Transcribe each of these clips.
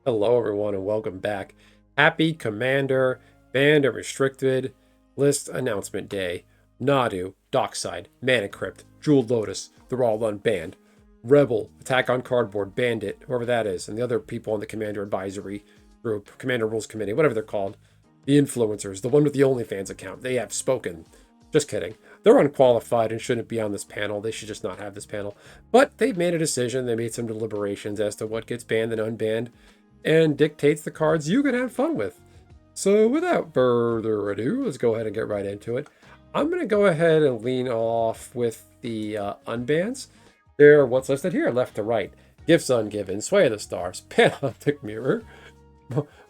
Hello, everyone, and welcome back. Happy Commander, Banned and Restricted List Announcement Day. Nadu, Dockside, Mana Crypt, Jeweled Lotus, they're all unbanned. Rebel, Attack on Cardboard, Bandit, whoever that is, and the other people on the Commander Advisory Group, Commander Rules Committee, whatever they're called. The influencers, the one with the OnlyFans account, they have spoken. Just kidding. They're unqualified and shouldn't be on this panel. They should just not have this panel. But they've made a decision. They made some deliberations as to what gets banned and unbanned and dictates the cards you can have fun with. So without further ado, let's go ahead and get right into it. I'm going to go ahead and lean off with the unbans. They're what's listed here, left to right. Gifts Ungiven, Sway of the Stars, Panoptic Mirror.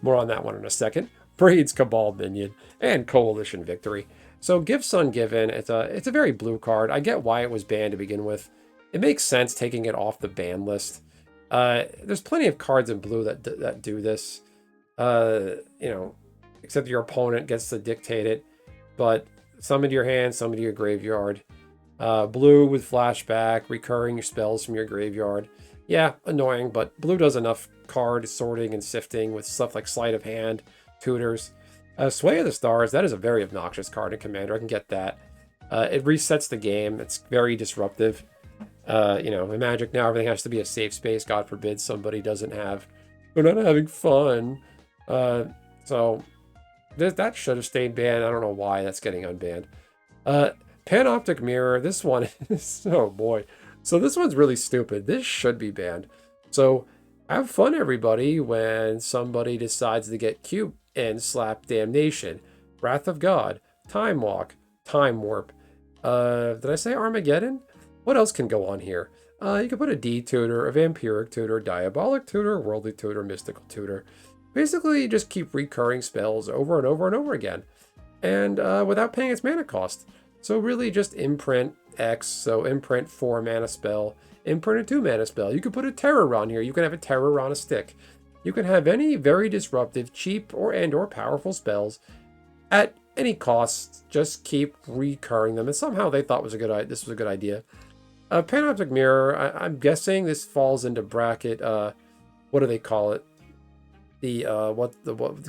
More on that one in a second. Breed's Cabal Minion, and Coalition Victory. So Gifts Ungiven, it's a very blue card. I get why it was banned to begin with. It makes sense taking it off the ban list. There's plenty of cards in blue that do this. Except your opponent gets to dictate it. But some into your hand, some into your graveyard. Blue with flashback, recurring spells from your graveyard. Yeah, annoying, but blue does enough card sorting and sifting with stuff like Sleight of Hand, Tutors. Sway of the Stars, that is a very obnoxious card in Commander. I can get that. It resets the game. It's very disruptive. In Magic now, everything has to be a safe space. God forbid somebody doesn't have, they're not having fun. So that should have stayed banned. I don't know why that's getting unbanned. Panoptic Mirror, this one is, oh boy. So this one's really stupid. This should be banned. So have fun, everybody, when somebody decides to get cute and slap Damnation, Wrath of God, Time Walk, Time Warp. Did I say Armageddon? What else can go on here? You can put a D tutor, a vampiric tutor, diabolic tutor, worldly tutor, mystical tutor. Basically, you just keep recurring spells over and over and over again, and without paying its mana cost. So really just imprint X, so imprint 4 mana spell, imprint a 2 mana spell. You could put a terror on here. You can have a terror on a stick. You can have any very disruptive, cheap, or powerful spells at any cost. Just keep recurring them, and somehow they thought this was a good idea. Panoptic Mirror, I'm guessing this falls into bracket, what do they call it? The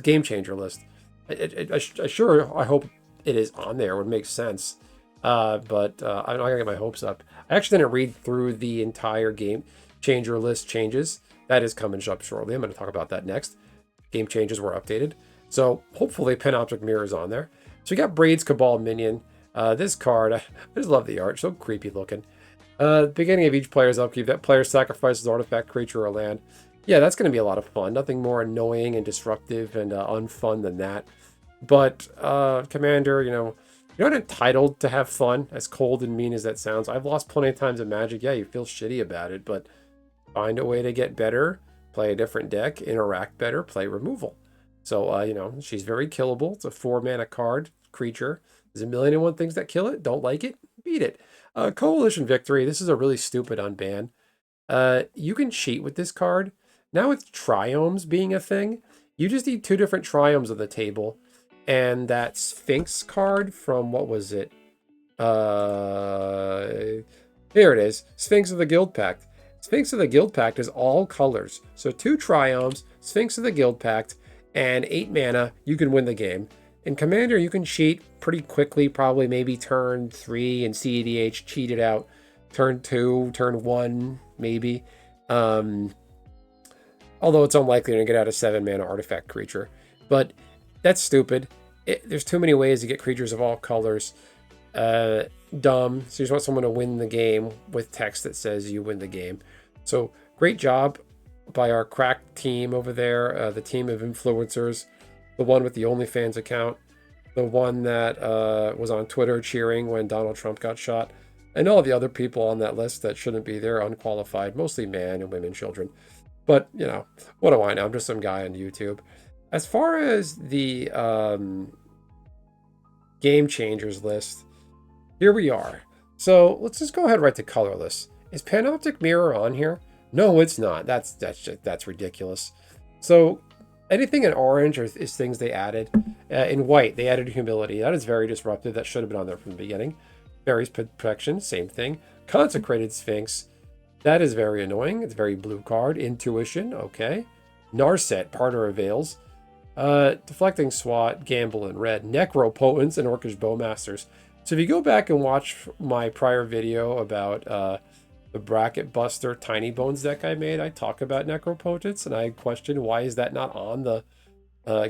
Game Changer list. I hope it is on there. It would make sense. But I'm not gonna get my hopes up. I actually didn't read through the entire Game Changer list changes. That is coming up shortly. I'm going to talk about that next. Game changes were updated. So hopefully Panoptic Mirror is on there. So we got Breed's Cabal Minion. This card, I just love the art. So creepy looking. Beginning of each player's upkeep, that player sacrifices an artifact, creature, or land. Yeah, that's going to be a lot of fun. Nothing more annoying and disruptive and unfun than that. But Commander, you're not entitled to have fun, as cold and mean as that sounds. I've lost plenty of times in Magic. Yeah, you feel shitty about it, but find a way to get better, play a different deck, interact better, play removal. So, she's very killable. It's a 4 mana card, creature. There's a million and one things that kill it. Don't like it, beat it. Coalition Victory, this is a really stupid unban. You can cheat with this card. Now with Triomes being a thing, you just need 2 different Triomes on the table. And that Sphinx card from, what was it? Here it is. Sphinx of the Guild Pact. Sphinx of the Guild Pact is all colors. So 2 Triomes, Sphinx of the Guild Pact, and 8 mana, you can win the game. In Commander, you can cheat pretty quickly, probably maybe turn 3 and CEDH, cheat it out. Turn 2, turn 1, maybe. Although it's unlikely to get out a 7 mana artifact creature. But that's stupid. There's too many ways to get creatures of all colors. Dumb. So you just want someone to win the game with text that says you win the game. So great job by our crack team over there. The team of influencers. The one with the OnlyFans account. The one that was on Twitter cheering when Donald Trump got shot. And all the other people on that list that shouldn't be there, unqualified. Mostly men and women, children. But, what do I know? I'm just some guy on YouTube. As far as the Game Changers list, here we are. So let's just go ahead right to colorless. Is Panoptic Mirror on here? No, it's not. That's ridiculous. So anything in orange is things they added. In white, they added Humility. That is very disruptive. That should have been on there from the beginning. Fairies Protection, same thing. Consecrated Sphinx. That is very annoying. It's a very blue card. Intuition, okay. Narset, Parter of Veils, Deflecting Swat, Gamble in red, Necropotence, and Orcish Bowmasters. So if you go back and watch my prior video about the Bracket Buster Tiny Bones deck I made, I talk about Necropotence, and I question why is that not on the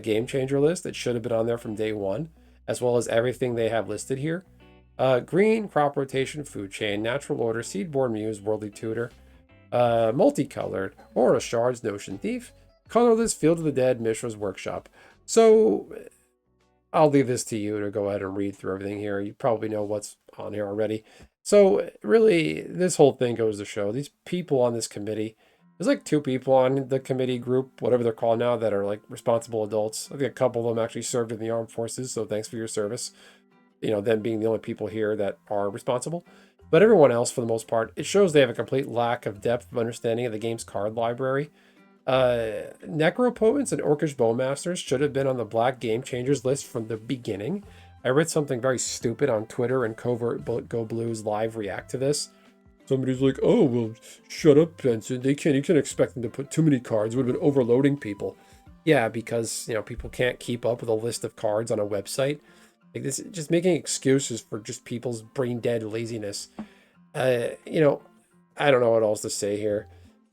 Game Changer list. It should have been on there from day one, as well as everything they have listed here. Green, Crop Rotation, Food Chain, Natural Order, Seedborn Muse, Worldly Tutor, multicolored, Aura Shards, Notion Thief, colorless, Field of the Dead, Mishra's Workshop. So I'll leave this to you to go ahead and read through everything here. You probably know what's on here already. So really, this whole thing goes to show these people on this committee. There's like 2 people on the committee group, whatever they're called now, that are like responsible adults. I think a couple of them actually served in the armed forces, so thanks for your service. You know, them being the only people here that are responsible. But everyone else, for the most part, it shows they have a complete lack of depth of understanding of the game's card library. Necropotence and Orcish Bowmasters should have been on the Black Game Changers list from the beginning. I read something very stupid on Twitter, and Covert Go Blues live react to this. Somebody's like, "Oh, well, shut up, Benson. You can't expect them to put too many cards. It would have been overloading people." Yeah, because, you know, people can't keep up with a list of cards on a website. Like this, just making excuses for just people's brain dead laziness. You know, I don't know what else to say here.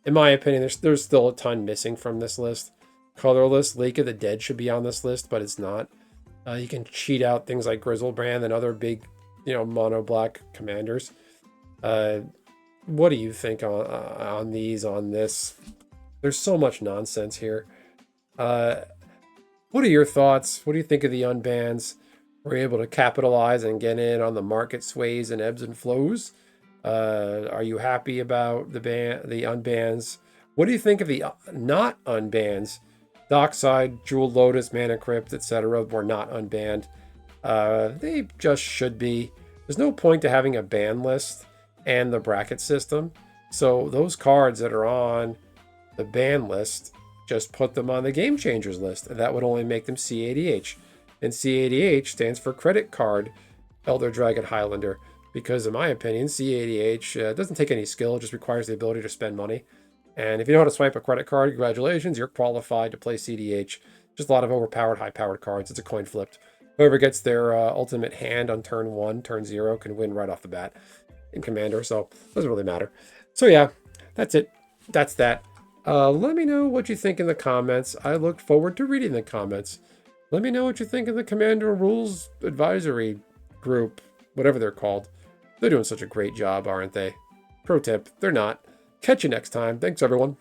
In my opinion, there's still a ton missing from this list. Colorless, Lake of the Dead should be on this list, but it's not. You can cheat out things like Grizzlebrand and other big, you know, mono black commanders. What do you think on these, on this? There's so much nonsense here. What are your thoughts? What do you think of the unbans? Were you able to capitalize and get in on the market sways and ebbs and flows? Are you happy about the unbans? What do you think of the not unbans? Dockside, Jeweled Lotus, Mana Crypt, etc. were not unbanned. They just should be. There's no point to having a ban list and the bracket system. So those cards that are on the ban list, just put them on the Game Changers list. And that would only make them CADH. And CADH stands for Credit Card Elder Dragon Highlander. Because in my opinion, CADH doesn't take any skill, it just requires the ability to spend money. And if you know how to swipe a credit card, congratulations, you're qualified to play CDH. Just a lot of overpowered, high-powered cards. It's a coin flipped. Whoever gets their ultimate hand on turn 1, turn 0 can win right off the bat in Commander, so it doesn't really matter. So yeah, that's it. That's that. Let me know what you think in the comments. I look forward to reading the comments. Let me know what you think in the Commander Rules Advisory group, whatever they're called. They're doing such a great job, aren't they? Pro tip, they're not. Catch you next time. Thanks, everyone.